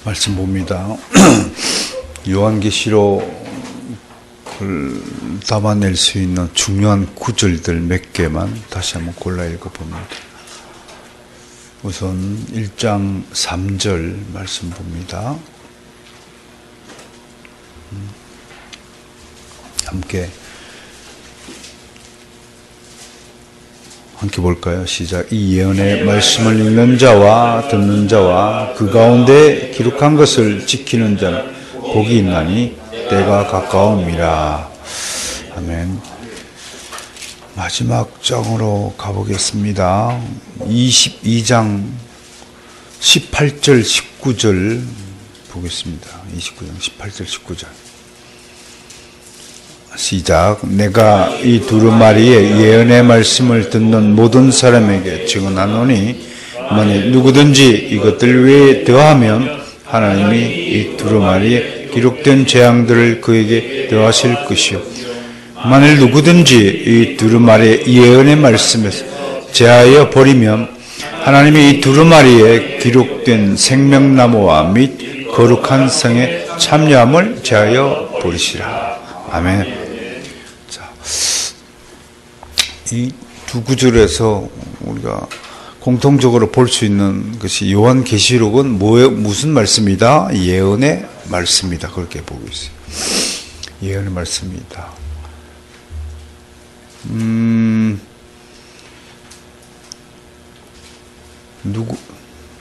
말씀 봅니다. 요한계시록을 담아낼 수 있는 중요한 구절들 몇 개만 다시 한번 골라 읽어봅니다. 우선 1장 3절 말씀 봅니다. 함께 볼까요? 시작. 이 예언의 말씀을 읽는 자와 듣는 자와 그 가운데 기록한 것을 지키는 자는 복이 있나니 때가 가까움이라. 아멘. 마지막 장으로 가보겠습니다. 22장 18절 19절 보겠습니다. 29장 18절 19절 시작. 내가 이 두루마리의 예언의 말씀을 듣는 모든 사람에게 증언하노니 만일 누구든지 이것들 외에 더하면 하나님이 이 두루마리에 기록된 재앙들을 그에게 더하실 것이요 만일 누구든지 이 두루마리의 예언의 말씀에서 제하여 버리면 하나님이 이 두루마리에 기록된 생명나무와 및 거룩한 성의 참여함을 제하여 버리시라. 아멘. 자, 이 두 구절에서 우리가 공통적으로 볼 수 있는 것이 요한계시록은 무슨 말씀이다? 예언의 말씀이다. 그렇게 보고 있어요. 예언의 말씀이다.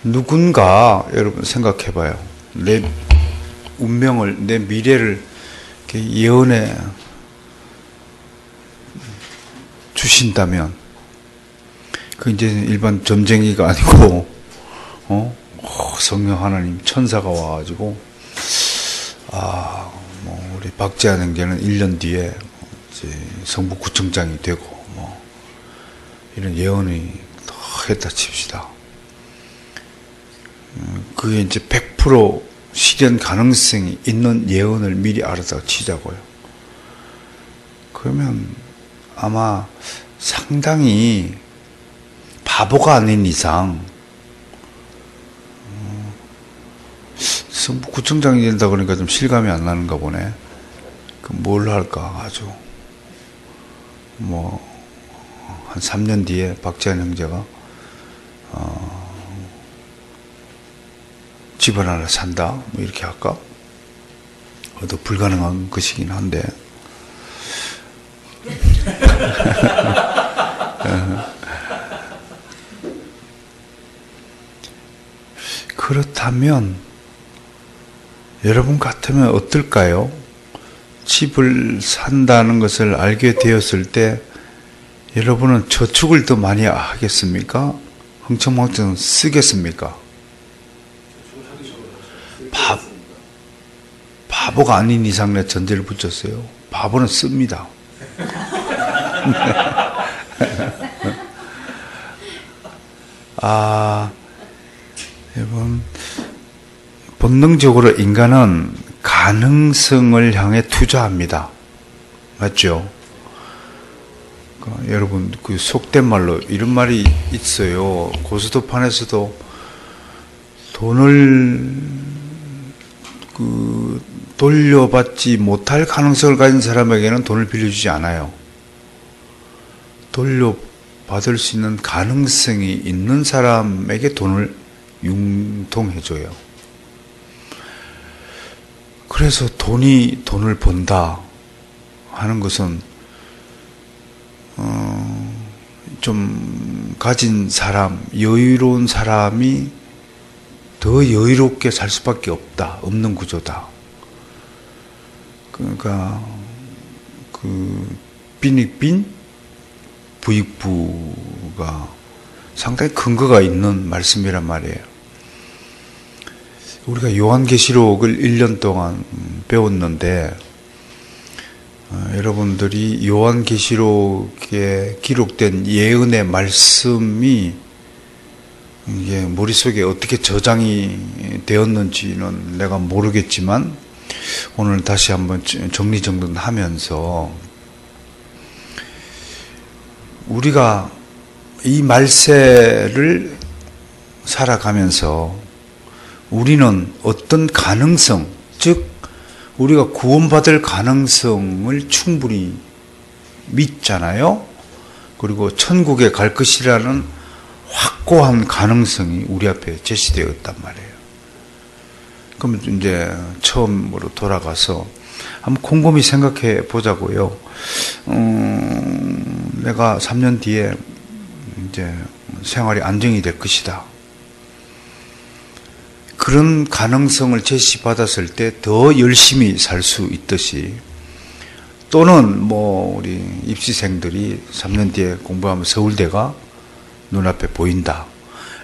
누군가 여러분 생각해 봐요. 내 운명을, 내 미래를 이렇게 예언해 주신다면, 그 이제 일반 점쟁이가 아니고, 성령 하나님 천사가 와가지고, 우리 박재한 형제는 1년 뒤에 이제 성북구청장이 되고, 이런 예언이 더 했다 칩시다. 그게 이제 100% 실현 가능성이 있는 예언을 미리 알아서 치자고요. 그러면 아마 상당히 바보가 아닌 이상 성북구청장이 된다 그러니까 좀 실감이 안 나는가 보네. 그럼 뭘 할까 아주 한 3년 뒤에 박재한 형제가 집을 하나 산다 이렇게 할까? 그것도 불가능한 것이긴 한데 그렇다면 여러분 같으면 어떨까요? 집을 산다는 것을 알게 되었을 때 여러분은 저축을 더 많이 하겠습니까? 흥청망청 쓰겠습니까? 바보가 아닌 이상 내 전제를 붙였어요. 바보는 씁니다. 여러분, 본능적으로 인간은 가능성을 향해 투자합니다. 맞죠? 여러분, 그 속된 말로 이런 말이 있어요. 고스톱판에서도 돈을 돌려받지 못할 가능성을 가진 사람에게는 돈을 빌려주지 않아요. 돌려받을 수 있는 가능성이 있는 사람에게 돈을 융통해줘요. 그래서 돈을 번다 하는 것은 좀 가진 사람, 여유로운 사람이 더 여유롭게 살 수밖에 없는 구조다. 그러니까 그 빈익빈 부익부가 상당히 근거가 있는 말씀이란 말이에요. 우리가 요한계시록을 1년 동안 배웠는데 여러분들이 요한계시록에 기록된 예언의 말씀이 이게 머릿속에 어떻게 저장이 되었는지는 내가 모르겠지만 오늘 다시 한번 정리정돈하면서 우리가 이 말세를 살아가면서 우리는 어떤 가능성, 즉 우리가 구원받을 가능성을 충분히 믿잖아요. 그리고 천국에 갈 것이라는 확고한 가능성이 우리 앞에 제시되었단 말이에요. 그럼 이제 처음으로 돌아가서 한번 곰곰이 생각해 보자고요. 내가 3년 뒤에 이제 생활이 안정이 될 것이다. 그런 가능성을 제시받았을 때 더 열심히 살 수 있듯이, 또는 우리 입시생들이 3년 뒤에 공부하면 서울대가 눈앞에 보인다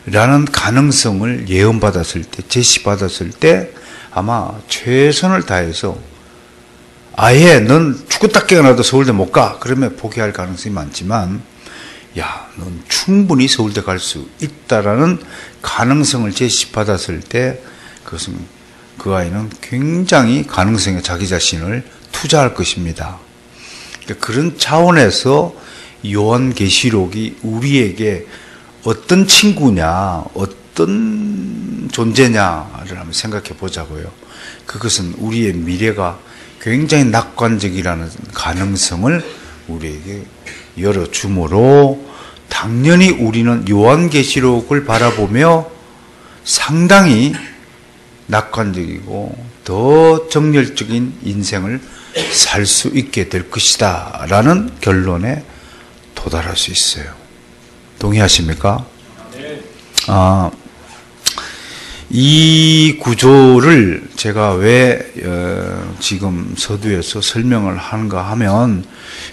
라는 가능성을 예언받았을 때, 제시받았을 때 아마 최선을 다해서, 아예 넌 죽었다 깨어나도 서울대 못 가 그러면 포기할 가능성이 많지만, 야, 넌 충분히 서울대 갈 수 있다라는 가능성을 제시받았을 때, 그것은 그 아이는 굉장히 가능성에 자기 자신을 투자할 것입니다. 그런 차원에서 요한계시록이 우리에게 어떤 친구냐, 어떤 존재냐를 한번 생각해 보자고요. 그것은 우리의 미래가 굉장히 낙관적이라는 가능성을 우리에게 열어주므로, 당연히 우리는 요한계시록을 바라보며 상당히 낙관적이고 더 정열적인 인생을 살 수 있게 될 것이다 라는 결론에 도달할 수 있어요. 동의하십니까? 네. 이 구조를 제가 왜 지금 서두에서 설명을 하는가 하면,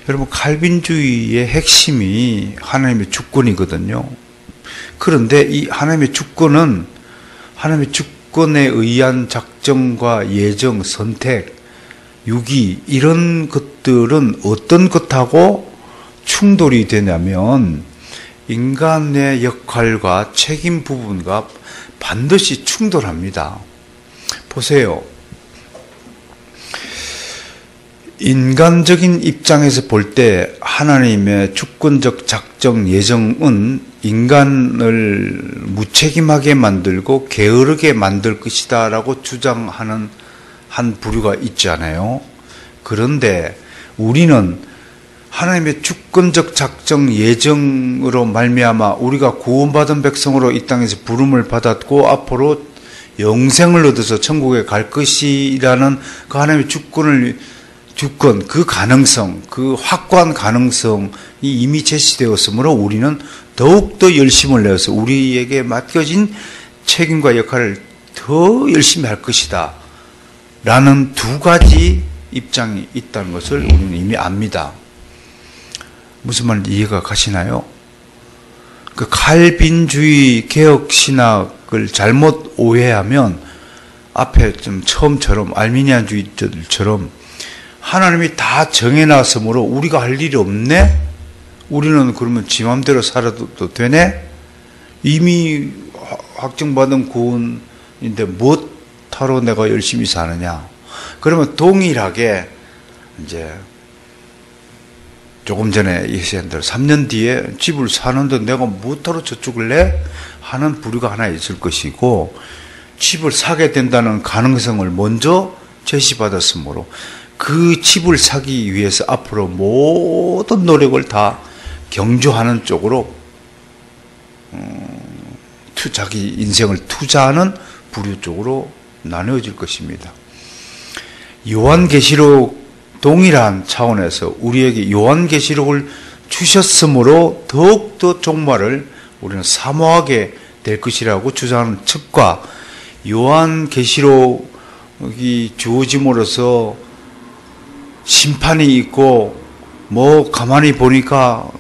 여러분, 칼빈주의의 핵심이 하나님의 주권이거든요. 그런데 이 하나님의 주권은, 하나님의 주권에 의한 작정과 예정, 선택, 유기, 이런 것들은 어떤 것하고 충돌이 되냐면 인간의 역할과 책임 부분과 반드시 충돌합니다. 보세요. 인간적인 입장에서 볼 때 하나님의 주권적 작정 예정은 인간을 무책임하게 만들고 게으르게 만들 것이다 라고 주장하는 한 부류가 있잖아요. 그런데 우리는 하나님의 주권적 작정 예정으로 말미암아 우리가 구원받은 백성으로 이 땅에서 부름을 받았고 앞으로 영생을 얻어서 천국에 갈 것이라는 그 하나님의 주권, 그 가능성, 그 확고한 가능성이 이미 제시되었으므로 우리는 더욱더 열심을 내어서 우리에게 맡겨진 책임과 역할을 더 열심히 할 것이다 라는 두 가지 입장이 있다는 것을 우리는 이미 압니다. 무슨 말인지 이해가 가시나요? 그 칼빈주의 개혁신학을 잘못 오해하면 앞에 좀 처음처럼 알미니안주의자들처럼 하나님이 다 정해놨으므로 우리가 할 일이 없네? 우리는 그러면 지 맘대로 살아도 되네? 이미 확정받은 구원인데 뭐하러 내가 열심히 사느냐? 그러면 동일하게 이제 조금 전에 얘기한 대로 3년 뒤에 집을 사는데 내가 뭐하러 저쪽을 내? 하는 부류가 하나 있을 것이고, 집을 사게 된다는 가능성을 먼저 제시받았으므로 그 집을 사기 위해서 앞으로 모든 노력을 다 경주하는 쪽으로 자기 인생을 투자하는 부류 쪽으로 나누어질 것입니다. 요한계시록 동일한 차원에서 우리에게 요한계시록을 주셨으므로 더욱더 종말을 우리는 사모하게 될 것이라고 주장하는 측과, 요한계시록이 주어짐으로써 심판이 있고 가만히 보니까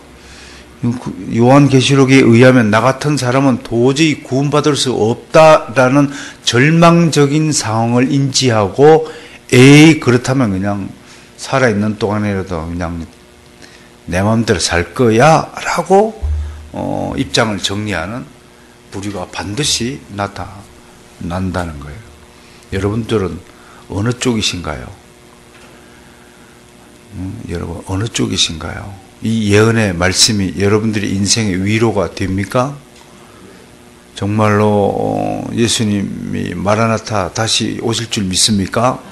요한계시록에 의하면 나 같은 사람은 도저히 구원받을 수 없다라는 절망적인 상황을 인지하고, 에이 그렇다면 그냥 살아있는 동안이라도 그냥 내 마음대로 살 거야 라고 입장을 정리하는 부류가 반드시 나타난다는 거예요. 여러분들은 어느 쪽이신가요? 여러분 어느 쪽이신가요? 이 예언의 말씀이 여러분들의 인생의 위로가 됩니까? 정말로 예수님이 마라나타 다시 오실 줄 믿습니까?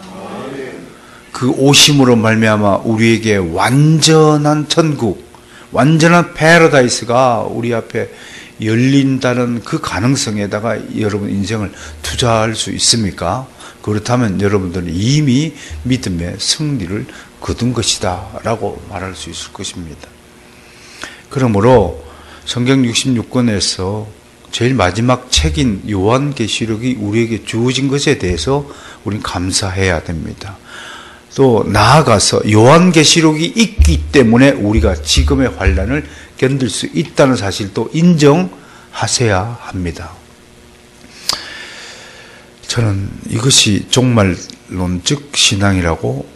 그 오심으로 말미암아 우리에게 완전한 천국, 완전한 패러다이스가 우리 앞에 열린다는 그 가능성에다가 여러분 인생을 투자할 수 있습니까? 그렇다면 여러분들은 이미 믿음의 승리를 거둔 것이다 라고 말할 수 있을 것입니다. 그러므로 성경 66권에서 제일 마지막 책인 요한계시록이 우리에게 주어진 것에 대해서 우리는 감사해야 됩니다. 또 나아가서 요한계시록이 있기 때문에 우리가 지금의 환난을 견딜 수 있다는 사실도 인정하셔야 합니다. 저는 이것이 종말론적 신앙이라고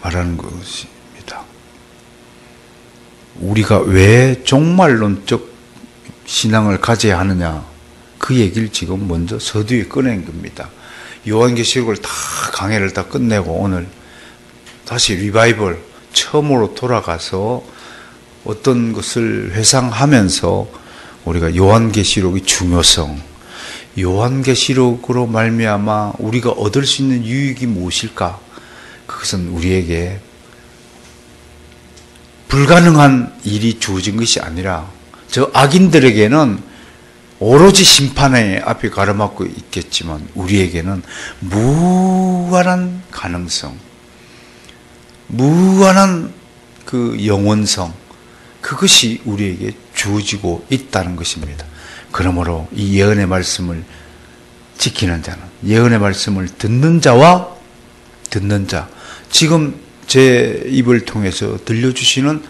말하는 것입니다. 우리가 왜 종말론적 신앙을 가져야 하느냐, 그 얘기를 지금 먼저 서두에 꺼낸 겁니다. 요한계시록을 다 강해를 다 끝내고 오늘 다시 리바이벌 처음으로 돌아가서 어떤 것을 회상하면서 우리가 요한계시록의 중요성, 요한계시록으로 말미암아 우리가 얻을 수 있는 유익이 무엇일까? 그것은 우리에게 불가능한 일이 주어진 것이 아니라 저 악인들에게는 오로지 심판의 앞에 가로막고 있겠지만 우리에게는 무한한 가능성, 무한한 그 영원성, 그것이 우리에게 주어지고 있다는 것입니다. 그러므로 이 예언의 말씀을 지키는 자는, 예언의 말씀을 듣는 자와 듣는 자, 지금 제 입을 통해서 들려주시는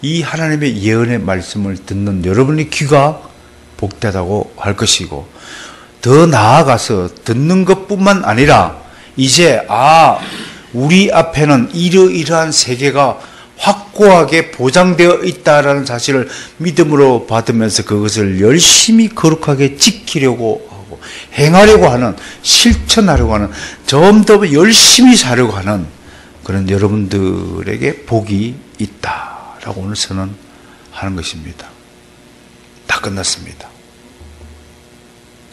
이 하나님의 예언의 말씀을 듣는 여러분의 귀가 복되다고 할 것이고, 더 나아가서 듣는 것뿐만 아니라 이제 우리 앞에는 이러이러한 세계가 확고하게 보장되어 있다라는 사실을 믿음으로 받으면서 그것을 열심히 거룩하게 지키려고 하고 행하려고 하는, 실천하려고 하는, 좀 더 열심히 사려고 하는 그런 여러분들에게 복이 있다라고 오늘 선언하는 것입니다. 다 끝났습니다.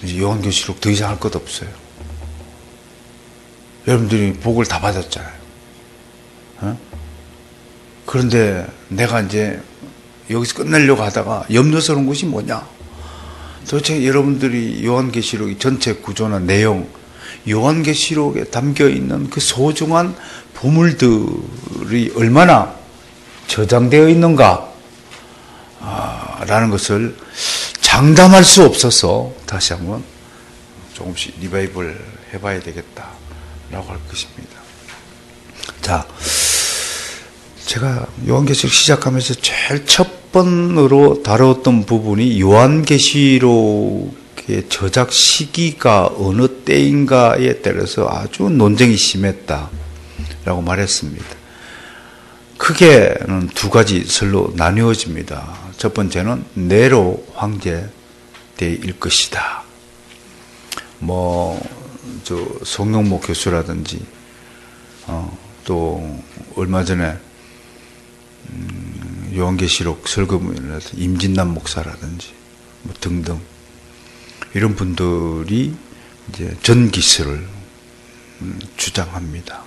이제 요한계시록 더 이상 할 것 없어요. 여러분들이 복을 다 받았잖아요. 그런데 내가 이제 여기서 끝내려고 하다가 염려스러운 것이 뭐냐? 도대체 여러분들이 요한계시록의 전체 구조나 내용, 요한계시록에 담겨있는 그 소중한 보물들이 얼마나 저장되어 있는가? 라는 것을 장담할 수 없어서 다시 한번 조금씩 리바이벌 해봐야 되겠다라고 할 것입니다. 자, 제가 요한계시록 시작하면서 제일 첫 번으로 다뤘던 부분이 요한계시록의 저작 시기가 어느 때인가에 따라서 아주 논쟁이 심했다라고 말했습니다. 크게는 두 가지 설로 나뉘어집니다. 첫 번째는 네로 황제 때일 것이다. 송영모 교수라든지, 또 얼마 전에 요한계시록 설교문이라든지 임진남 목사라든지 등등 이런 분들이 이제 전기설을 주장합니다.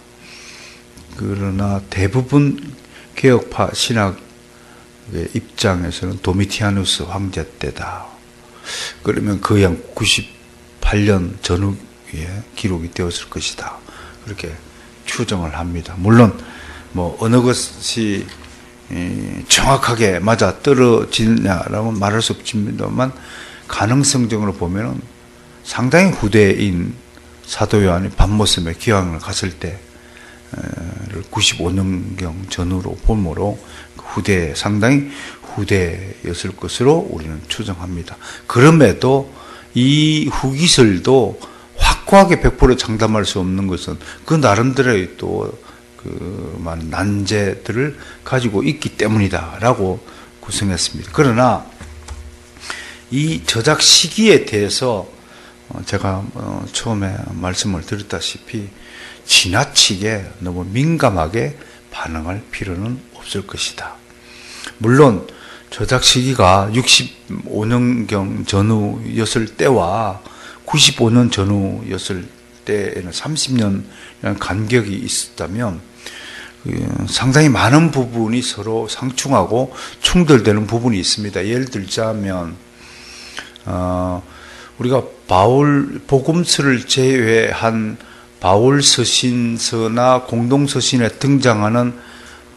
그러나 대부분 개혁파 신학의 입장에서는 도미티아누스 황제 때다. 그러면 거의 한 98년 전후에 기록이 되었을 것이다. 그렇게 추정을 합니다. 물론 어느 것이 정확하게 맞아 떨어지느냐라고 말할 수 없지만 가능성적으로 보면은 상당히 후대인 사도 요한이 밤모섬에 귀향을 갔을 때 95년경 전후로 보므로 상당히 후대였을 것으로 우리는 추정합니다. 그럼에도 이 후기설도 확고하게 100% 장담할 수 없는 것은 그 나름대로의 또 그 많은 난제들을 가지고 있기 때문이다라고 구성했습니다. 그러나 이 저작 시기에 대해서 제가 처음에 말씀을 드렸다시피 지나치게 너무 민감하게 반응할 필요는 없을 것이다. 물론 저작 시기가 65년경 전후였을 때와 95년 전후였을 때에는 30년이라는 간격이 있었다면 상당히 많은 부분이 서로 상충하고 충돌되는 부분이 있습니다. 예를 들자면 우리가 바울 복음서를 제외한 바울 서신서나 공동 서신에 등장하는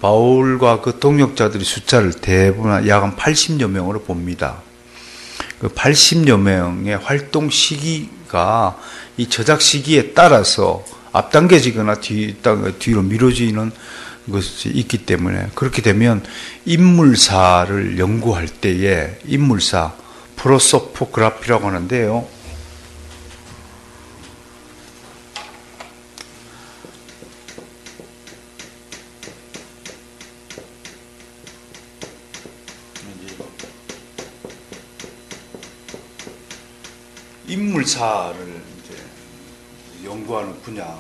바울과 그 동역자들의 숫자를 대부분 약 한 80여 명으로 봅니다. 그 80여 명의 활동 시기가 이 저작 시기에 따라서 앞당겨지거나 뒤로 미뤄지는 것이 있기 때문에, 그렇게 되면 인물사를 연구할 때에 인물사 프로소포그라피라고 하는데요. 인물사를 이제 연구하는 분야,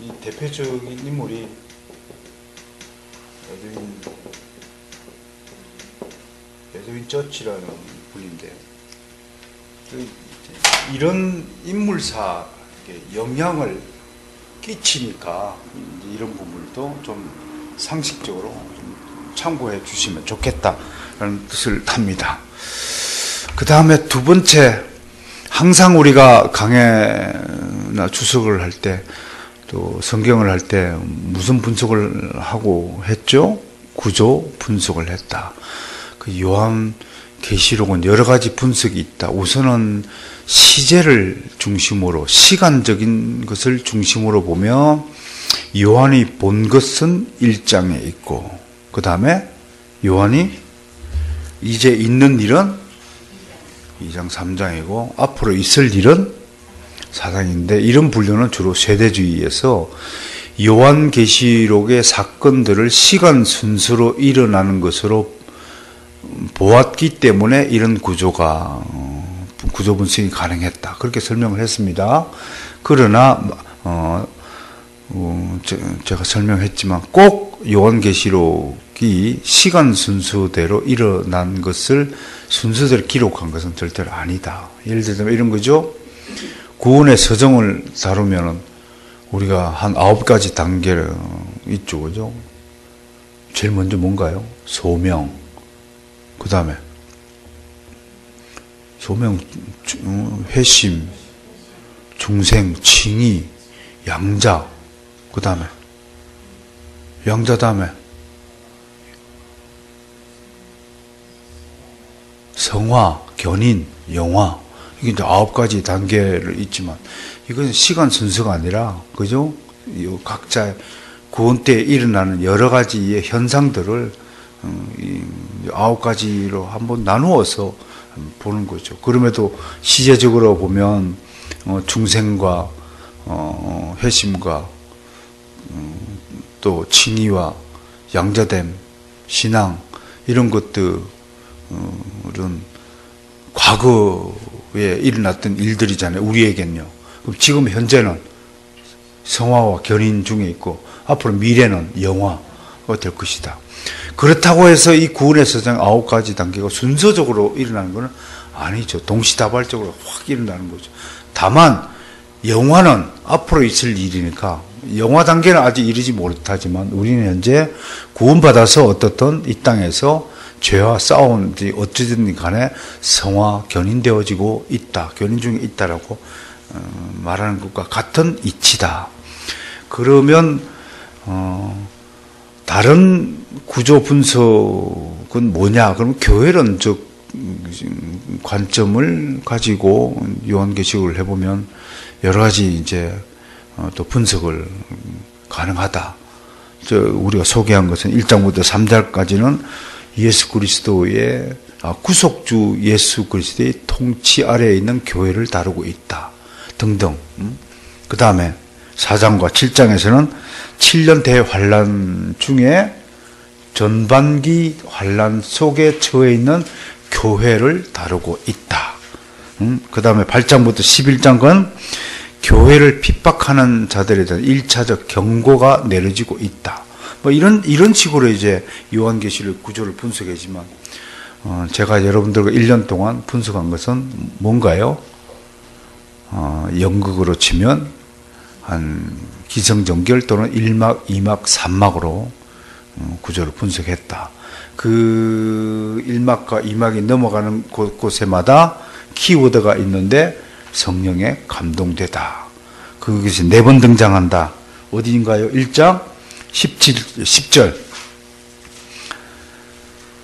이 대표적인 인물이 에드윈 처치라는 분인데, 이런 인물사에 영향을 끼치니까 이런 부분도 좀 상식적으로 좀 참고해 주시면 좋겠다라는 뜻을 합니다. 그 다음에 두 번째, 항상 우리가 강해나 주석을 할 때, 또 성경을 할 때 무슨 분석을 하고 했죠? 구조 분석을 했다. 그 요한 계시록은 여러 가지 분석이 있다. 우선은 시제를 중심으로, 시간적인 것을 중심으로 보며 요한이 본 것은 1장에 있고, 그 다음에 요한이 이제 있는 일은 2장 3장이고 앞으로 있을 일은 4장인데, 이런 분류는 주로 세대주의에서 요한계시록의 사건들을 시간 순서로 일어나는 것으로 보았기 때문에 이런 구조가 구조 분석이 가능했다, 그렇게 설명을 했습니다. 그러나 제가 설명했지만 꼭 요한계시록이 시간 순서대로 일어난 것을 순서대로 기록한 것은 절대로 아니다. 예를 들면 이런 거죠. 구원의 서정을 다루면은 우리가 한 9가지 단계를 있죠, 그죠? 제일 먼저 뭔가요? 소명. 그 다음에 소명, 회심, 중생, 칭의, 양자. 그 다음에 양자 다음에 성화, 견인, 영화. 이게 이제 9가지 단계를 있지만, 이건 시간 순서가 아니라, 그죠? 각자 구원 때 일어나는 여러 가지의 현상들을 9가지로 한번 나누어서 보는 거죠. 그럼에도 시제적으로 보면 중생과 회심과 또 칭의와 양자됨, 신앙, 이런 것들은 과거에 일어났던 일들이잖아요, 우리에겐요. 그럼 지금 현재는 성화와 견인 중에 있고 앞으로 미래는 영화가 될 것이다. 그렇다고 해서 이 구원의 서정 9가지 단계가 순서적으로 일어나는 것은 아니죠. 동시다발적으로 확 일어나는 거죠. 다만 영화는 앞으로 있을 일이니까, 영화 단계는 아직 이르지 못하지만 우리는 현재 구원받아서 어떻든 이 땅에서 죄와 싸우는지 어찌든 간에 성화, 견인되어지고 있다, 견인 중에 있다라고 말하는 것과 같은 이치다. 그러면 다른 구조 분석은 뭐냐? 그러면 교회론적 관점을 가지고 요한계시록을 해보면 여러 가지 이제 또 분석을 가능하다. 우리가 소개한 것은 1장부터 3장까지는 예수 그리스도의 구속주 예수 그리스도의 통치 아래에 있는 교회를 다루고 있다 등등. 그 다음에 4장과 7장에서는 7년 대환란 중에 전반기 환란 속에 처해 있는 교회를 다루고 있다. 그 다음에 8장부터 11장은 교회를 핍박하는 자들에 대한 1차적 경고가 내려지고 있다. 뭐 이런 식으로 이제 요한계시록 구조를 분석하지만, 제가 여러분들과 1년 동안 분석한 것은 뭔가요? 연극으로 치면 한 기성정결 또는 1막, 2막, 3막으로 구조를 분석했다. 그 1막과 2막이 넘어가는 곳곳에마다 키워드가 있는데 성령에 감동되다. 그것이 4번 등장한다. 어디인가요? 1장 10절.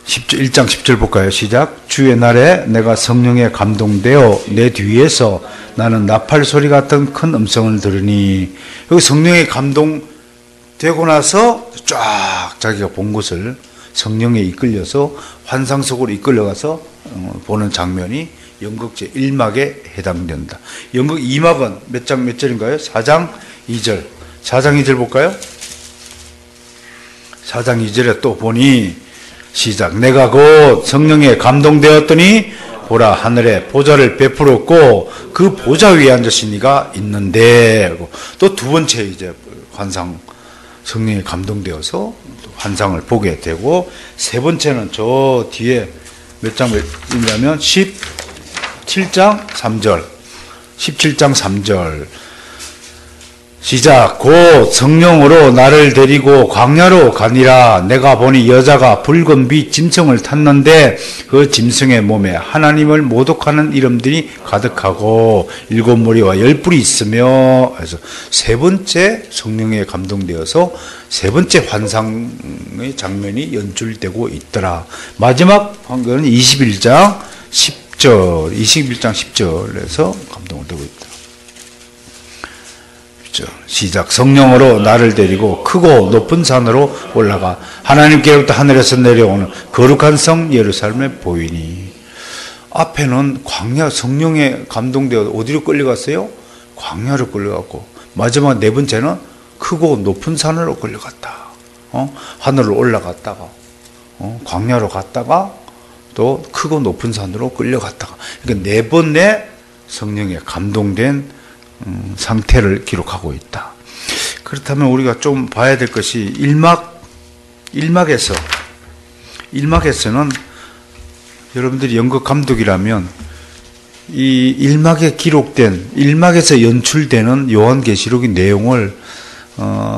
1장 10절 볼까요? 시작. 주의 날에 내가 성령에 감동되어 내 뒤에서 나는 나팔 소리 같은 큰 음성을 들으니, 여기 성령에 감동되고 나서 쫙 자기가 본 것을 성령에 이끌려서 환상 속으로 이끌려가서 보는 장면이 연극 제1막에 해당된다. 연극 2막은 몇 절인가요? 4장 2절. 4장 2절 볼까요? 4장 2절에 또 보니, 시작. 내가 곧 성령에 감동되었더니 보라, 하늘에 보좌를 베풀었고 그 보좌 위에 앉으신 이가 있는데, 또 두 번째 이제 환상, 성령에 감동되어서 환상을 보게 되고, 세 번째는 저 뒤에 몇 장이냐면 17장 3절. 17장 3절. 시작. 곧 성령으로 나를 데리고 광야로 가니라. 내가 보니 여자가 붉은 빛 짐승을 탔는데 그 짐승의 몸에 하나님을 모독하는 이름들이 가득하고 7무리와 10뿔이 있으며, 그래서 세 번째 성령에 감동되어서 세 번째 환상의 장면이 연출되고 있더라. 마지막 방금은 21장 10절, 21장 10절에서 감동을 되고 있다. 시작. 성령으로 나를 데리고 크고 높은 산으로 올라가 하나님께로부터 하늘에서 내려오는 거룩한 성 예루살렘에 보이니. 앞에는 광야, 성령에 감동되어 어디로 끌려갔어요? 광야로 끌려갔고, 마지막 네 번째는 크고 높은 산으로 끌려갔다. 하늘로 올라갔다가 광야로 갔다가 또 크고 높은 산으로 끌려갔다가, 그러니까 네 번의 성령에 감동된 상태를 기록하고 있다. 그렇다면 우리가 좀 봐야 될 것이 1막에서는 여러분들이 연극 감독이라면 이 1막에 기록된, 1막에서 연출되는 요한계시록의 내용을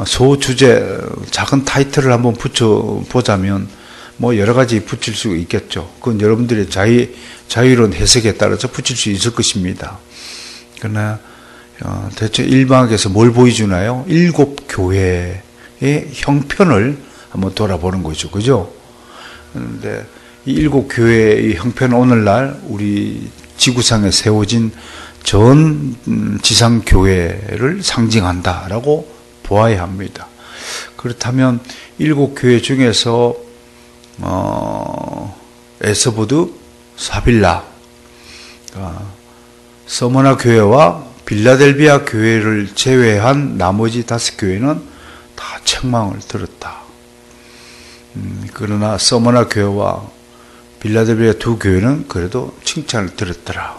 소주제, 작은 타이틀을 한번 붙여보자면 뭐 여러 가지 붙일 수 있겠죠. 그건 여러분들의 자유로운 해석에 따라서 붙일 수 있을 것입니다. 그러나 대체 1막에서 뭘 보여주나요? 7 교회의 형편을 한번 돌아보는 거죠. 그죠? 그런데 이 7 교회의 형편은 오늘날 우리 지구상에 세워진 전 지상교회를 상징한다라고 보아야 합니다. 그렇다면 7 교회 중에서 에서보드, 사빌라, 서머나 교회와 빌라델비아 교회를 제외한 나머지 5 교회는 다 책망을 들었다. 그러나 서머나 교회와 빌라델비아 2 교회는 그래도 칭찬을 들었더라.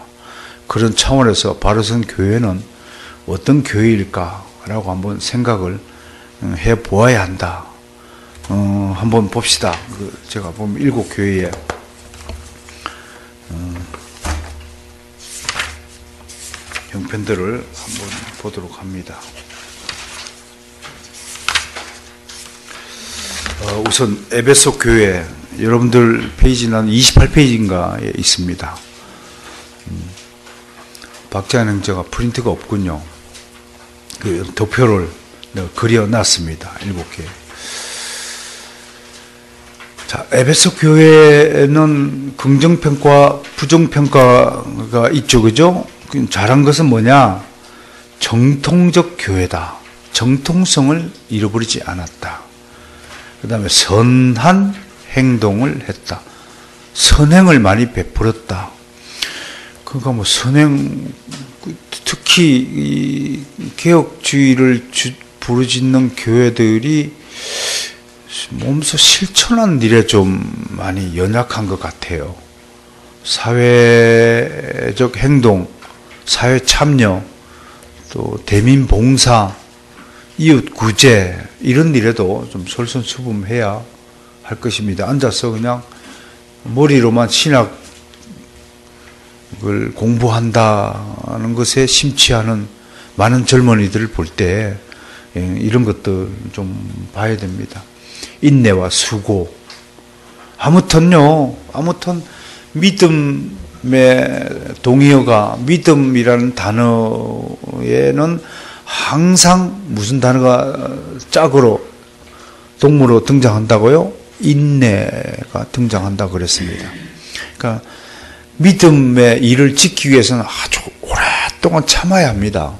그런 차원에서 바로선 교회는 어떤 교회일까라고 한번 생각을 해보아야 한다. 한번 봅시다. 제가 보면 7 교회에 형편들을 한번 보도록 합니다. 우선 에베소 교회, 여러분들 페이지는 28페이지인가에 있습니다. 박재한 형제가 프린트가 없군요. 그 도표를 내가 그려놨습니다. 7개. 자, 에베소 교회는 긍정평가, 부정평가가 있죠. 그죠? 잘한 것은 뭐냐? 정통적 교회다. 정통성을 잃어버리지 않았다. 그 다음에 선한 행동을 했다. 선행을 많이 베풀었다. 그러니까 뭐 선행, 특히 이 개혁주의를 부르짖는 교회들이 몸소 실천한 일에 좀 많이 연약한 것 같아요. 사회적 행동, 사회 참여, 또 대민 봉사, 이웃 구제 이런 일에도 좀 솔선수범해야 할 것입니다. 앉아서 그냥 머리로만 신학을 공부한다는 것에 심취하는 많은 젊은이들을 볼 때 이런 것들 좀 봐야 됩니다. 인내와 수고. 아무튼 믿음의 동의어가 믿음이라는 단어에는 항상 무슨 단어가 짝으로 동물로 등장한다고요? 인내가 등장한다고 그랬습니다. 그러니까 믿음의 일을 지키기 위해서는 아주 오랫동안 참아야 합니다.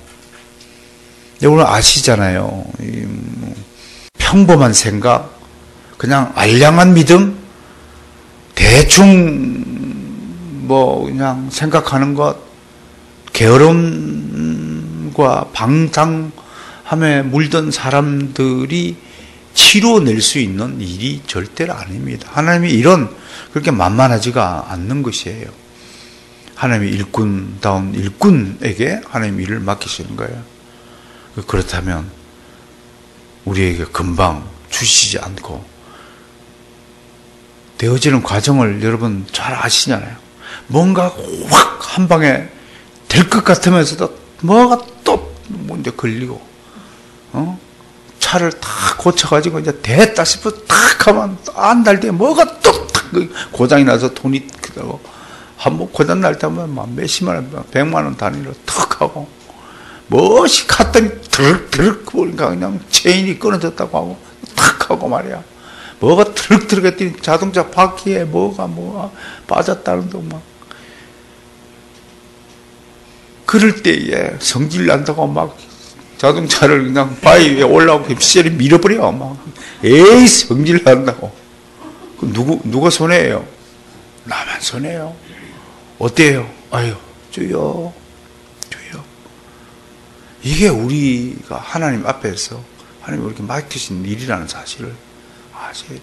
여러분 아시잖아요. 평범한 생각, 그냥 알량한 믿음, 대충 그냥 생각하는 것, 게으름과 방탕함에 물든 사람들이 치료낼 수 있는 일이 절대로 아닙니다. 하나님이 그렇게 만만하지가 않는 것이에요. 하나님이 일꾼다운 일꾼에게 하나님 일을 맡기시는 거예요. 그렇다면 우리에게 금방 주시지 않고 되어지는 과정을 여러분 잘 아시잖아요. 뭔가 확 한 방에 될 것 같으면서도 뭐가 또 먼저 걸리고, 차를 탁 고쳐가지고 이제 됐다 싶어 탁 하면 안 달 때 뭐가 또 탁 고장이 나서 돈이 크다고 한번 고장 날 때면 막 몇십만 원, 100만 원 단위로 탁 하고 무엇이 갔더니 드륵드륵 보니까 그냥 체인이 끊어졌다고 하고 탁 하고 말이야. 뭐가 드륵드륵 했더니 자동차 바퀴에 뭐가 빠졌다는 둥 막. 그럴 때에 성질 난다고 막 자동차를 그냥 바위 위에 올라오고 휩쓸이 밀어버려. 막. 에이, 성질 난다고. 누가 손해예요? 나만 손해요. 어때요? 아유, 주여. 이게 우리가 하나님 앞에서 하나님 우리에게 맡기신 일이라는 사실을 아셔야 돼요.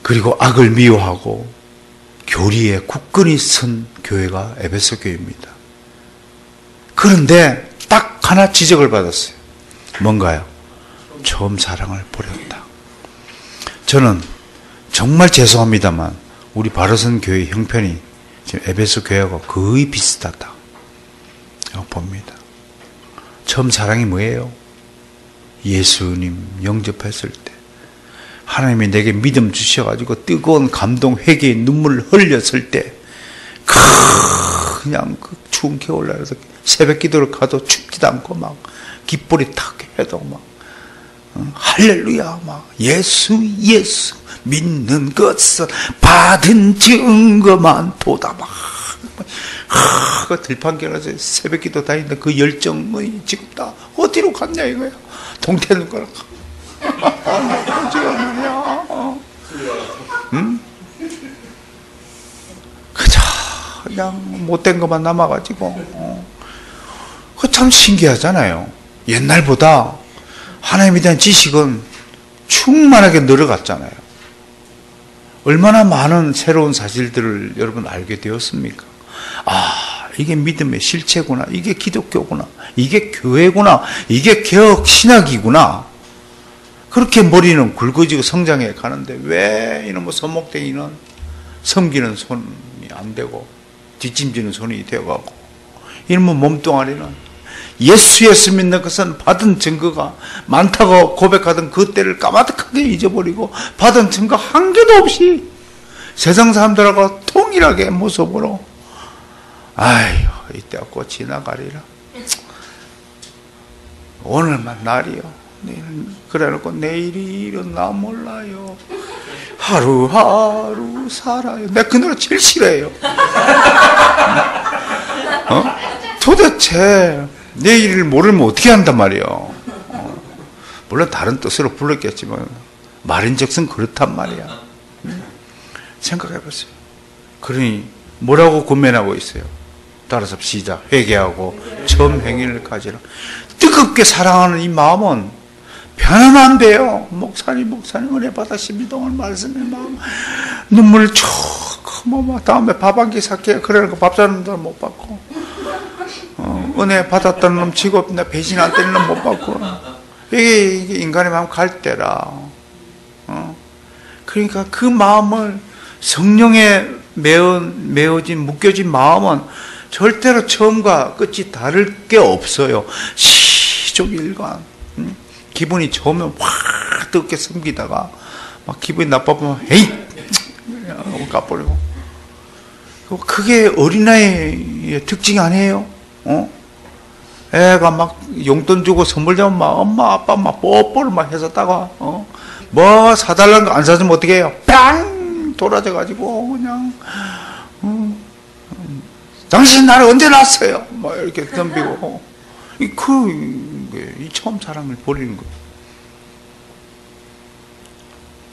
그리고 악을 미워하고 교리에 굳건히 선 교회가 에베소 교회입니다. 그런데 딱 하나 지적을 받았어요. 뭔가요? 처음 사랑을 버렸다. 저는 정말 죄송합니다만 우리 바로선 교회 형편이 지금 에베소 교회하고 거의 비슷하다 봅니다. 처음 사랑이 뭐예요? 예수님 영접했을 때 하나님이 내게 믿음 주셔가지고 뜨거운 감동, 회개의 눈물을 흘렸을 때 그냥 그 추운 겨울날에서 새벽 기도를 가도 춥지도 않고 막 깃불이 탁 해도 막 할렐루야 막 예수 믿는 것은 받은 증거만 보다 막 그 들판길에서 새벽 기도 다니는데 그 열정이 지금 다 어디로 갔냐 이거야. 동태는 거라. 지금 말이야. 응? 그냥 못된 것만 남아가지고. 그 참 신기하잖아요. 옛날보다 하나님에 대한 지식은 충만하게 늘어갔잖아요. 얼마나 많은 새로운 사실들을 여러분 알게 되었습니까? 아, 이게 믿음의 실체구나. 이게 기독교구나. 이게 교회구나. 이게 개혁 신학이구나. 그렇게 머리는 굵어지고 성장해 가는데 왜 이놈의 손목대기는 섬기는 손이 안 되고 뒷짐지는 손이 되어가고 이놈의 몸뚱아리는 예수 믿는 것은 받은 증거가 많다고 고백하던 그 때를 까마득하게 잊어버리고 받은 증거 한 개도 없이 세상 사람들하고 동일하게 모습으로 아유 이때가 곧 지나가리라. 오늘만 날이요. 그래놓고 내일이 일어나 몰라요. 하루하루 살아요. 내가 그 노래 제일 싫어해요. 도대체 내일을 모르면 어떻게 한단 말이에요. 물론 다른 뜻으로 불렀겠지만 말인즉슨 그렇단 말이야. 생각해보세요. 그러니 뭐라고 권면하고 있어요? 따라서 시작. 회개하고 처음 행위를 가지라. 뜨겁게 사랑하는 이 마음은 변하면 안 돼요. 목사님 은혜 받으십니다. 오늘 말씀의 마음 눈물 쭉 다음에 밥 한 끼 삭게 그래놓고 밥 사는 사람 못 받고 은혜 받았다는 놈 직업, 나 배신 안 되는 놈 못 받고. 이게 인간의 마음 갈 때라. 그러니까 그 마음을 성령에 메어진, 묶여진 마음은 절대로 처음과 끝이 다를 게 없어요. 시족일관. 기분이 좋으면 확 뜨겁게 섬기다가 막 기분이 나빠보면 에이! 까버리고. 그게 어린아이의 특징이 아니에요. 애가 막 용돈 주고 선물 주면 막 엄마 아빠 막 뽀뽀를 막 해줬다가 뭐 사달라는 거 안 사주면 어떻게 해요? 빵! 돌아져가지고 그냥 당신 나를 언제 낳았어요? 막 이렇게 덤비고 이 처음 사랑을 버리는 거예요.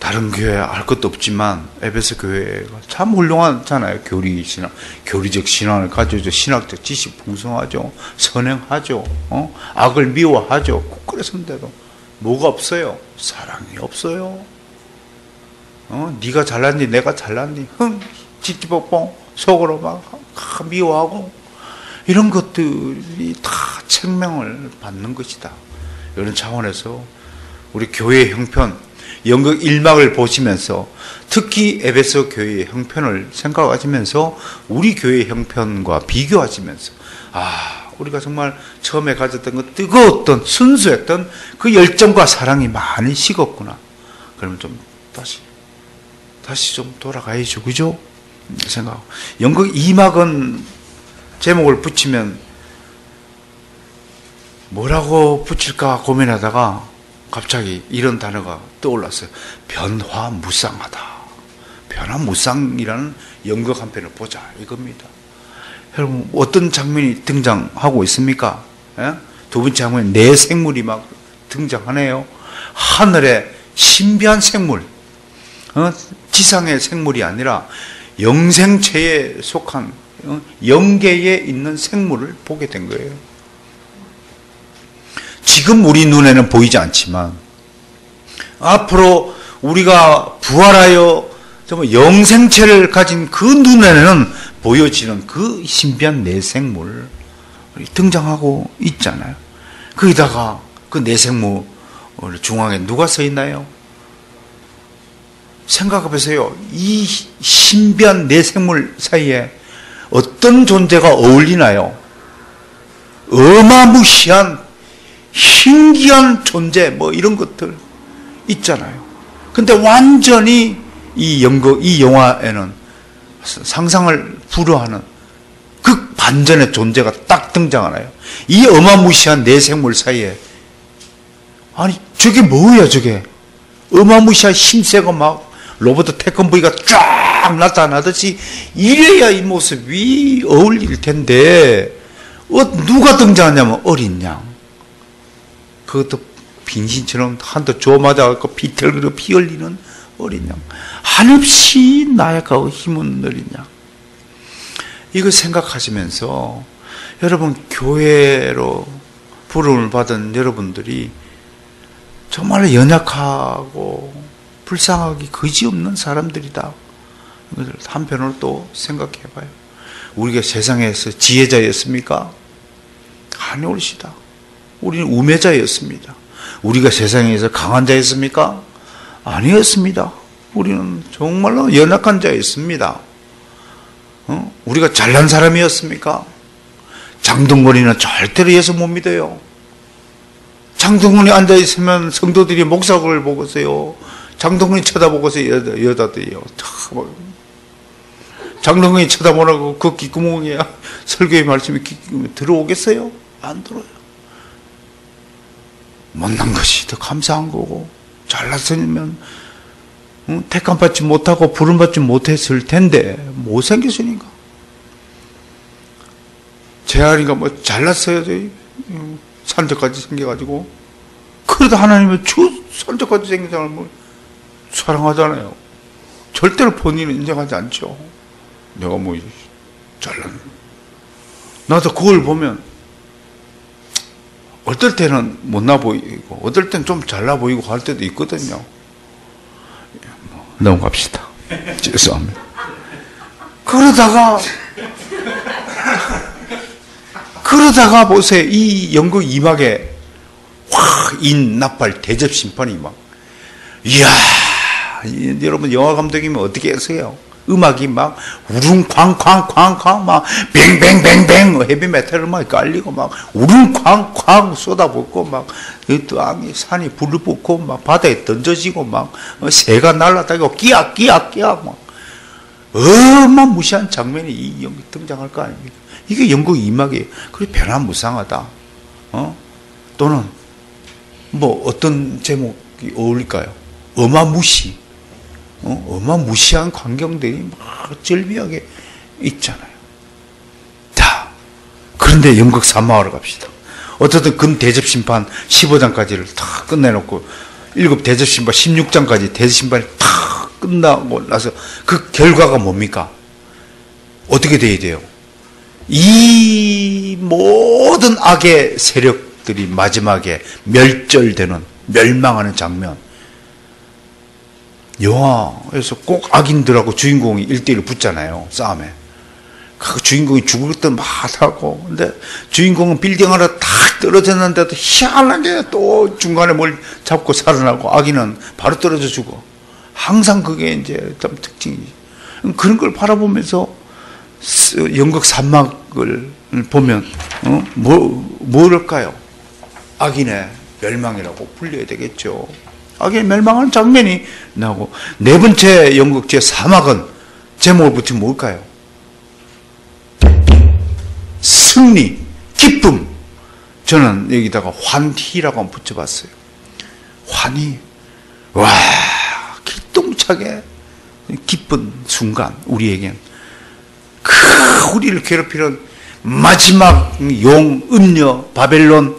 다른 교회 알 것도 없지만 에베소 교회가 참 훌륭하잖아요. 교리적 신앙을 가지고 신학적 지식 풍성하죠. 선행하죠. 악을 미워하죠. 그래서인데도 뭐가 없어요? 사랑이 없어요. 네가 잘났니 내가 잘났니 찌찌뽕뽕 속으로 막 미워하고 이런 것들이 다 책명을 받는 것이다. 이런 차원에서 우리 교회의 형편, 연극 1막을 보시면서 특히 에베소 교회의 형편을 생각하시면서 우리 교회의 형편과 비교하시면서 우리가 정말 처음에 가졌던 그 뜨거웠던 순수했던 그 열정과 사랑이 많이 식었구나. 그러면 좀 다시 좀 돌아가야죠. 그죠? 생각하고. 연극 2막은 제목을 붙이면 뭐라고 붙일까 고민하다가 갑자기 이런 단어가 떠올랐어요. 변화무쌍하다. 변화무쌍이라는 연극 한 편을 보자 이겁니다. 여러분 어떤 장면이 등장하고 있습니까? 두 번째 장면에 네 생물이 막 등장하네요. 하늘의 신비한 생물, 지상의 생물이 아니라 영생체에 속한 영계에 있는 생물을 보게 된 거예요. 지금 우리 눈에는 보이지 않지만 앞으로 우리가 부활하여 영생체를 가진 그 눈에는 보여지는 그 신비한 내생물 등장하고 있잖아요. 거기다가 그 내생물 중앙에 누가 서 있나요? 생각해 보세요. 이 신비한 내생물 사이에 어떤 존재가 어울리나요? 어마무시한 신기한 존재 뭐 이런 것들 있잖아요. 근데 완전히 이 영화에는 상상을 불허하는 극반전의 존재가 딱 등장하나요? 이 어마무시한 내생물 사이에 아니 저게 뭐야 저게 어마무시한 힘세가 막 로버트 태권브이가 쫙 나타나듯이 이래야 이 모습이 어울릴 텐데 누가 등장하냐면 어린 양. 그것도 빙신처럼 한도 조마다가 비틀거려 피 흘리는 어린 양. 한없이 나약하고 힘은 어린 양. 이거 생각하시면서 여러분 교회로 부름을 받은 여러분들이 정말 연약하고 불쌍하기 그지없는 사람들이다. 이것을 한편으로 또 생각해봐요. 우리가 세상에서 지혜자였습니까? 아니올시다. 우리는 우매자였습니다. 우리가 세상에서 강한 자였습니까? 아니었습니다. 우리는 정말로 연약한 자였습니다. 우리가 잘난 사람이었습니까? 장동건이는 절대로 예수 못 믿어요. 장동건이 앉아있으면 성도들이 목사를 보고서요. 장동건이 쳐다보고서 여자들이요. 장동건이 쳐다보라고 그 귓구멍에 설교의 말씀이 들어오겠어요? 안 들어요. 못난 것이 더 감사한 거고 잘났으면 택함받지 못하고 부름받지 못했을 텐데 못생겼으니까. 재활이가 뭐 잘났어요. 산적까지 생겨가지고. 그래도 하나님은 산적까지 생긴 사람을 사랑하잖아요. 절대로 본인은 인정하지 않죠. 내가 뭐 잘났네. 나도 그걸 보면 어떨 때는 못나 보이고 어떨 때는 좀 잘나 보이고 할 때도 있거든요. 넘어갑시다. 죄송합니다. 그러다가 그 그러다가 보세요. 이 연극 2막에 인나팔 대접 심판이 막, 이야, 여러분 영화 감독이면 어떻게 했어요? 음악이 막 우릉쾅쾅쾅쾅 막 뱅뱅뱅뱅 헤비메탈을 막 깔리고 막 우릉쾅쾅 쏟아붓고 막 땅이 산이 불을 뿜고 막 바다에 던져지고 막 새가 날아다니고 끼악 막 어마무시한 장면이 이 연극 등장할 거 아닙니까? 이게 연극 2막이에요. 그래 변화무쌍하다. 또는 뭐 어떤 제목이 어울릴까요? 어마무시. 어마무시한 광경들이 막 절비하게 있잖아요. 자, 그런데 연극 3막으로 갑시다. 어쨌든 금 대접심판 15장까지를 다 끝내놓고 7 대접심판 16장까지 대접심판이 다 끝나고 나서 그 결과가 뭡니까? 어떻게 돼야 돼요? 이 모든 악의 세력들이 마지막에 멸망하는 장면. 영화에서 꼭 악인들하고 주인공이 1대1로 붙잖아요. 싸움에. 그 주인공이 죽을 때 막 하고, 근데 주인공은 빌딩 하나 탁 떨어졌는데도 희한하게 또 중간에 뭘 잡고 살아나고, 악인은 바로 떨어져 죽어. 항상 그게 이제 좀 특징이지. 그런 걸 바라보면서 연극 3막을 보면, 뭐랄까요? 악인의 멸망이라고 불려야 되겠죠. 악의 멸망하는 장면이 나오고, 네 번째 연극 제4막은 제목을 붙이면 뭘까요? 승리, 기쁨. 저는 여기다가 환희라고 한번 붙여봤어요. 환희. 와, 기똥차게 기쁜 순간, 우리에겐 우리를 괴롭히는 마지막 용, 음녀, 바벨론,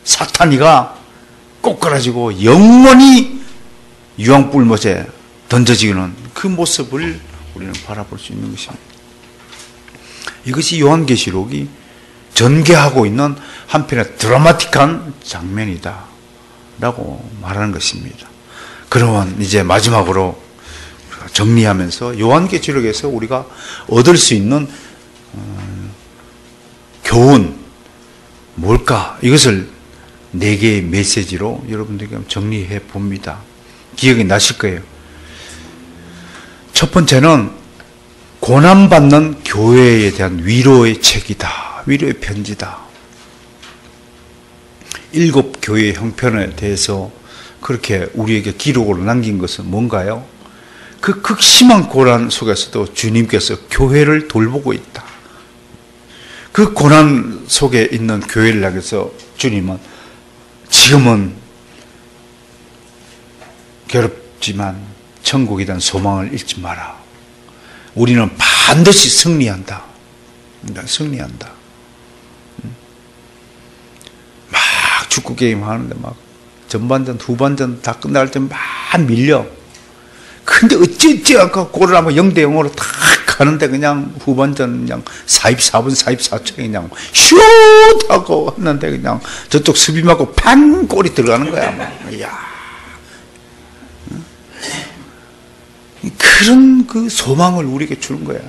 사탄이가 꼬꾸라지고 영원히 유황불못에 던져지는 그 모습을 우리는 바라볼 수 있는 것입니다. 이것이 요한계시록이 전개하고 있는 한편의 드라마틱한 장면이다 라고 말하는 것입니다. 그러면 이제 마지막으로 정리하면서 요한계시록에서 우리가 얻을 수 있는 교훈 뭘까? 이것을 4개의 메시지로 여러분들에게 정리해 봅니다. 기억이 나실 거예요. 첫 번째는 고난받는 교회에 대한 위로의 책이다. 위로의 편지다. 7 교회의 형편에 대해서 그렇게 우리에게 기록으로 남긴 것은 뭔가요? 그 극심한 고난 속에서도 주님께서 교회를 돌보고 있다. 그 고난 속에 있는 교회를 향해서 주님은 지금은 괴롭지만 천국에 대한 소망을 잃지 마라. 우리는 반드시 승리한다. 승리한다. 막 축구 게임 하는데 막 전반전, 후반전 다 끝날 때 막 밀려. 근데 어찌 아까 골을 한번 0대 0으로 탁 가는데 그냥 후반전 그냥 44분, 44초에 그냥 슛! 하고 했는데 그냥 저쪽 수비 맞고 판 골이 들어가는 거야. 이야. 그런 그 소망을 우리에게 주는 거야.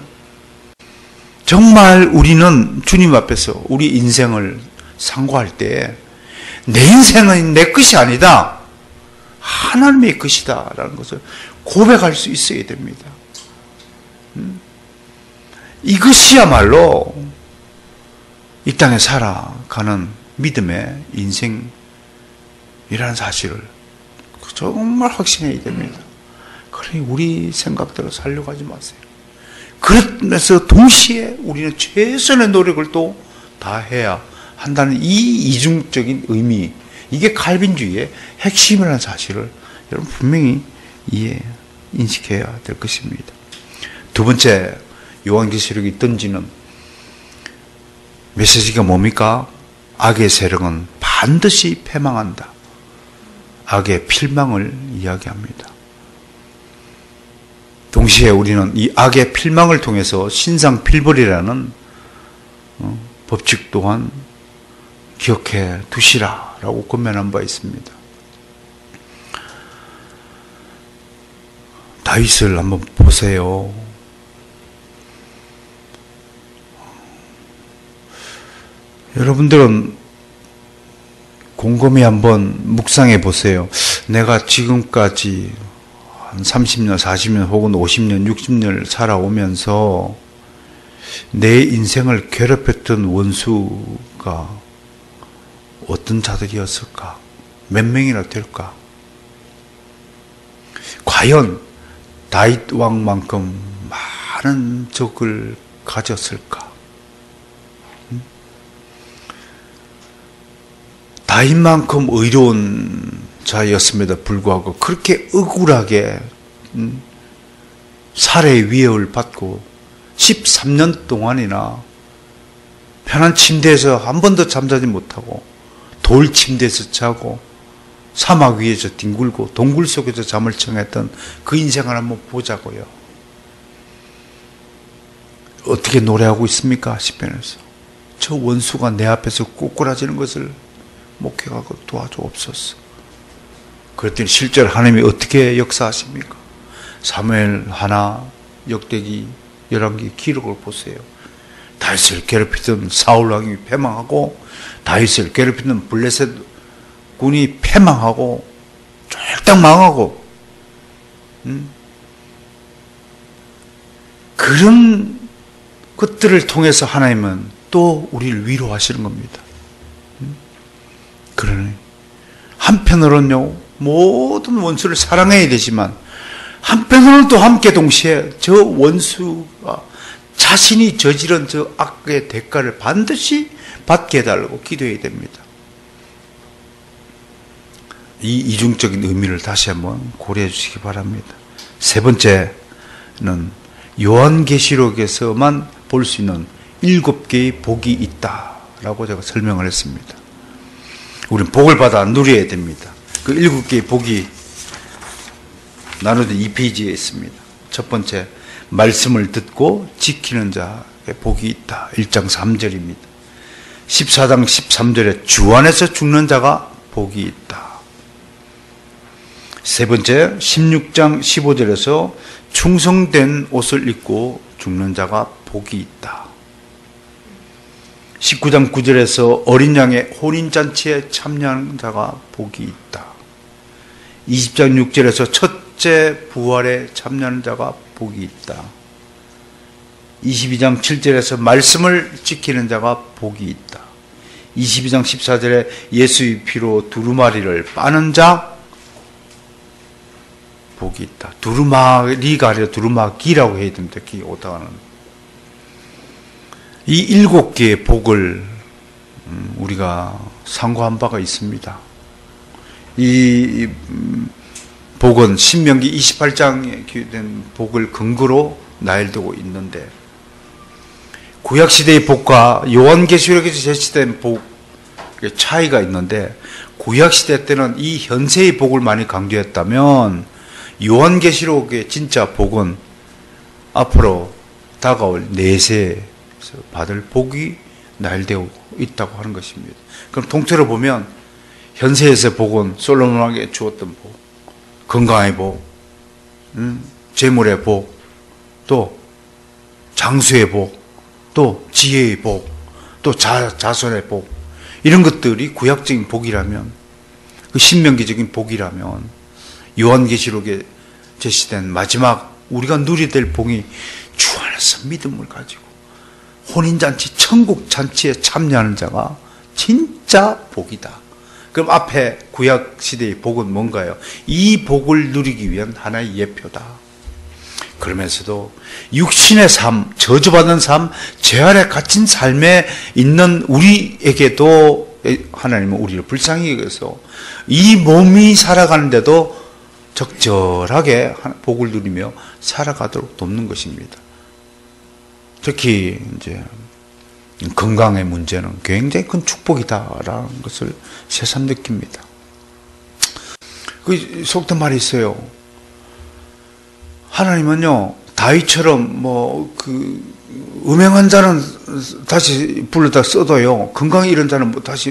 정말 우리는 주님 앞에서 우리 인생을 상고할 때 내 인생은 내 것이 아니다. 하나님의 것이다. 라는 것을 고백할 수 있어야 됩니다. 이것이야말로 이 땅에 살아가는 믿음의 인생이라는 사실을 정말 확신해야 됩니다. 그러니 우리 생각대로 살려고 하지 마세요. 그래서 동시에 우리는 최선의 노력을 또 다해야 한다는 이 이중적인 의미, 이게 칼빈주의의 핵심이라는 사실을 여러분 분명히 인식해야 될 것입니다. 두 번째, 요한계시록이 던지는 메시지가 뭡니까? 악의 세력은 반드시 패망한다. 악의 필망을 이야기합니다. 동시에 우리는 이 악의 필망을 통해서 신상필벌이라는 법칙 또한 기억해 두시라라고 권면한 바 있습니다. 다윗을 한번 보세요. 여러분들은 곰곰이 한번 묵상해 보세요. 내가 지금까지 한 30년, 40년 혹은 50년, 60년을 살아오면서 내 인생을 괴롭혔던 원수가 어떤 자들이었을까? 몇 명이나 될까? 과연 다윗 왕만큼 많은 적을 가졌을까? 다윗만큼 의로운 자였음에도 불구하고 그렇게 억울하게 살해의 위협을 받고 13년 동안이나 편한 침대에서 한 번도 잠자지 못하고 돌 침대에서 자고 사막 위에서 뒹굴고 동굴 속에서 잠을 청했던 그 인생을 한번 보자고요. 어떻게 노래하고 있습니까? 시편에서 저 원수가 내 앞에서 꼬꾸라지는 것을 목회하고 도와주옵소서. 그랬더니 실제로 하나님이 어떻게 역사하십니까? 사무엘 하나, 역대기, 열왕기 기록을 보세요. 다윗을 괴롭히던 사울 왕이 패망하고 다윗을 괴롭히던 블레셋 군이 패망하고 쫄딱 망하고 그런 것들을 통해서 하나님은 또 우리를 위로하시는 겁니다. 그러네. 한편으로는요, 모든 원수를 사랑해야 되지만, 한편으로는 또 함께 동시에 저 원수가 자신이 저지른 저 악의 대가를 반드시 받게 해달라고 기도해야 됩니다. 이 이중적인 의미를 다시 한번 고려해 주시기 바랍니다. 세 번째는 요한계시록에서만 볼 수 있는 7개의 복이 있다라고 제가 설명을 했습니다. 우리는 복을 받아 누려야 됩니다. 그 7개의 복이 나누된 2페이지에 있습니다. 첫 번째, 말씀을 듣고 지키는 자의 복이 있다. 1장 3절입니다. 14장 13절에 주 안에서 죽는 자가 복이 있다. 세 번째, 16장 15절에서 충성된 옷을 입고 죽는 자가 복이 있다. 19장 9절에서 어린 양의 혼인잔치에 참여하는 자가 복이 있다. 20장 6절에서 첫째 부활에 참여하는 자가 복이 있다. 22장 7절에서 말씀을 지키는 자가 복이 있다. 22장 14절에 예수의 피로 두루마리를 빠는 자 복이 있다. 두루마리가 아니라 두루마기라고 해야 됩니다. 기 오다가는. 이 7개의 복을 우리가 상고한 바가 있습니다. 이 복은 신명기 28장에 기록된 복을 근거로 나열되고 있는데, 구약시대의 복과 요한계시록에서 제시된 복의 차이가 있는데, 구약시대 때는 이 현세의 복을 많이 강조했다면 요한계시록의 진짜 복은 앞으로 다가올 내세에 받을 복이 나열되어 있다고 하는 것입니다. 그럼 통째로 보면 현세에서 복은 솔로몬 왕에게 주었던 복, 건강의 복, 재물의 복, 또 장수의 복, 또 지혜의 복, 또 자손의 복, 이런 것들이 구약적인 복이라면, 그 신명기적인 복이라면, 요한계시록에 제시된 마지막 우리가 누려야 될 복이 주 안에서 믿음을 가지고 혼인잔치, 천국잔치에 참여하는 자가 진짜 복이다. 그럼 앞에 구약시대의 복은 뭔가요? 이 복을 누리기 위한 하나의 예표다. 그러면서도 육신의 삶, 저주받는 삶, 죄 아래 갇힌 삶에 있는 우리에게도 하나님은 우리를 불쌍히 여겨서 이 몸이 살아가는데도 적절하게 것을 누리며 살아가도록 돕는 것입니다. 특히 이제 건강의 문제는 굉장히 큰 축복이다라는 것을 새삼 느낍니다. 그 속된 말이 있어요. 하나님은요, 다윗처럼 음행한 자는 다시 불러다 써도요, 건강이 이런 자는 다시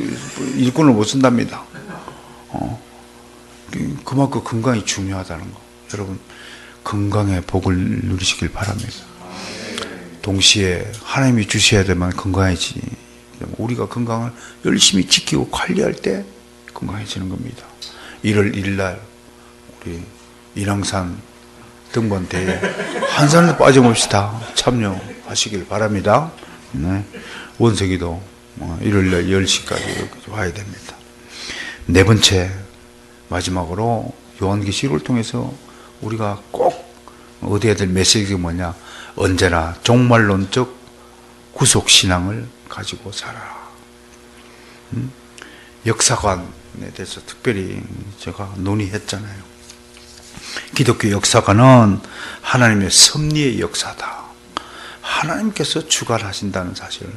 일꾼을 못 쓴답니다. 그만큼 건강이 중요하다는 거. 여러분, 건강의 복을 누리시길 바랍니다. 동시에 하나님이 주셔야 될 만한 건강해지 우리가 건강을 열심히 지키고 관리할 때 건강해지는 겁니다. 1월 1일 날 우리 인왕산 등반대회 한 사람도 빠짐없이 다 참여하시길 바랍니다. 네. 원석이도 1월 날 10시까지 와야 됩니다. 네 번째, 마지막으로 요한계시록을 통해서 우리가 꼭 얻어야 될 메시지가 뭐냐? 언제나 종말론적 구속신앙을 가지고 살아라. 역사관에 대해서 특별히 제가 논의했잖아요. 기독교 역사관은 하나님의 섭리의 역사다. 하나님께서 주관하신다는 사실을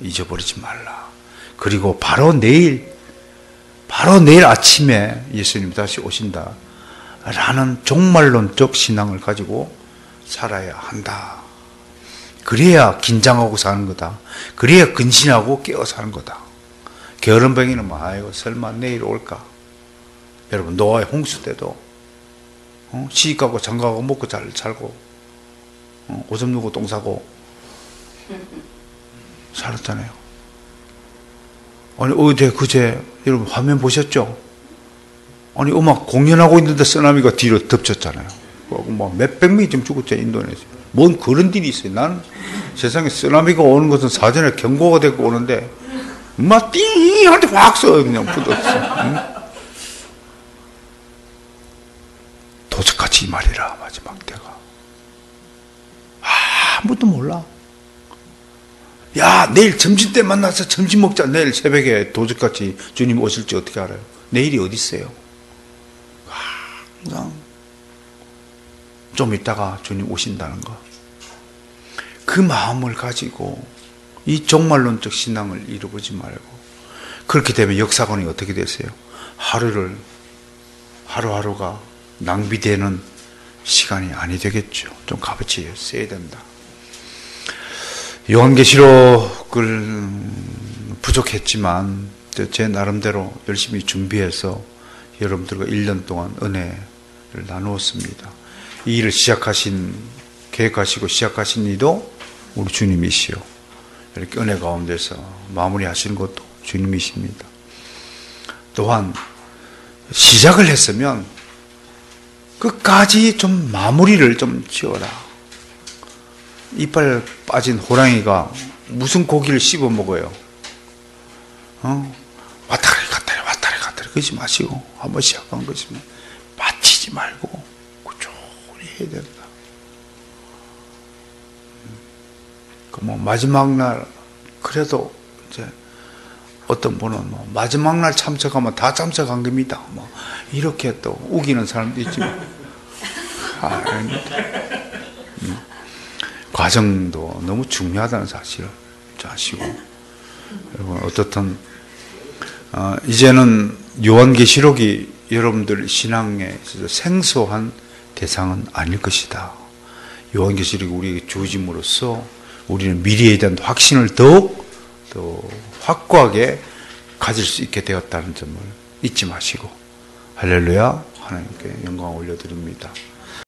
잊어버리지 말라. 그리고 바로 내일 아침에 예수님 다시 오신다 라는 종말론적 신앙을 가지고 살아야 한다. 그래야 긴장하고 사는 거다. 그래야 근신하고 깨어 사는 거다. 게으름뱅이는 뭐 아이고 설마 내일 올까? 여러분 노아의 홍수 때도 시집가고 장가가고 먹고 잘 살고 오줌 누고 똥 싸고 살았잖아요. 아니 어제 그제 여러분 화면 보셨죠? 아니 음악 공연하고 있는데 쓰나미가 뒤로 덮쳤잖아요. 뭐 몇백 명이 지금 죽었죠, 인도네시아. 뭔 그런 일이 있어요. 난 세상에 쓰나미가 오는 것은 사전에 경고가 되고 오는데 막 띵 할 때 확 써 그냥 붙었어. 도적같이 이 말이라 마지막 때가. 아무도 몰라. 야 내일 점심때 만나서 점심 먹자. 내일 새벽에 도적같이 주님 오실지 어떻게 알아요? 내일이 어디 있어요? 항상 좀 있다가 주님 오신다는 거. 그 마음을 가지고 이 종말론적 신앙을 잃어보지 말고, 그렇게 되면 역사관이 어떻게 되세요? 하루하루가 낭비되는 시간이 아니 되겠죠. 좀 값어치 써야 된다. 요한계시록을 부족했지만 제 나름대로 열심히 준비해서 여러분들과 1년 동안 은혜를 나누었습니다. 이 일을 계획하시고 시작하신 이도 우리 주님이시요. 이렇게 은혜 가운데서 마무리하시는 것도 주님이십니다. 또한 시작을 했으면 끝까지 좀 마무리를 좀 지어라. 이빨 빠진 호랑이가 무슨 고기를 씹어 먹어요? 왔다리 갔다리 그러지 마시고 한번 시작한 것이면 빠지지 말고 꾸준히 해야 된다. 뭐 마지막 날 그래도 이제 어떤 분은 뭐 마지막 날 참석하면 다 참석한 겁니다. 뭐 이렇게 또 우기는 사람도 있지만 과정도 너무 중요하다는 사실을 아시고, 여러분 어떻든 이제는 요한계시록이 여러분들 신앙에 있어서 생소한 대상은 아닐 것이다. 요한계시록이 우리에게 주어짐으로써 우리는 미래에 대한 확신을 더욱 더 확고하게 가질 수 있게 되었다는 점을 잊지 마시고, 할렐루야, 하나님께 영광을 올려드립니다.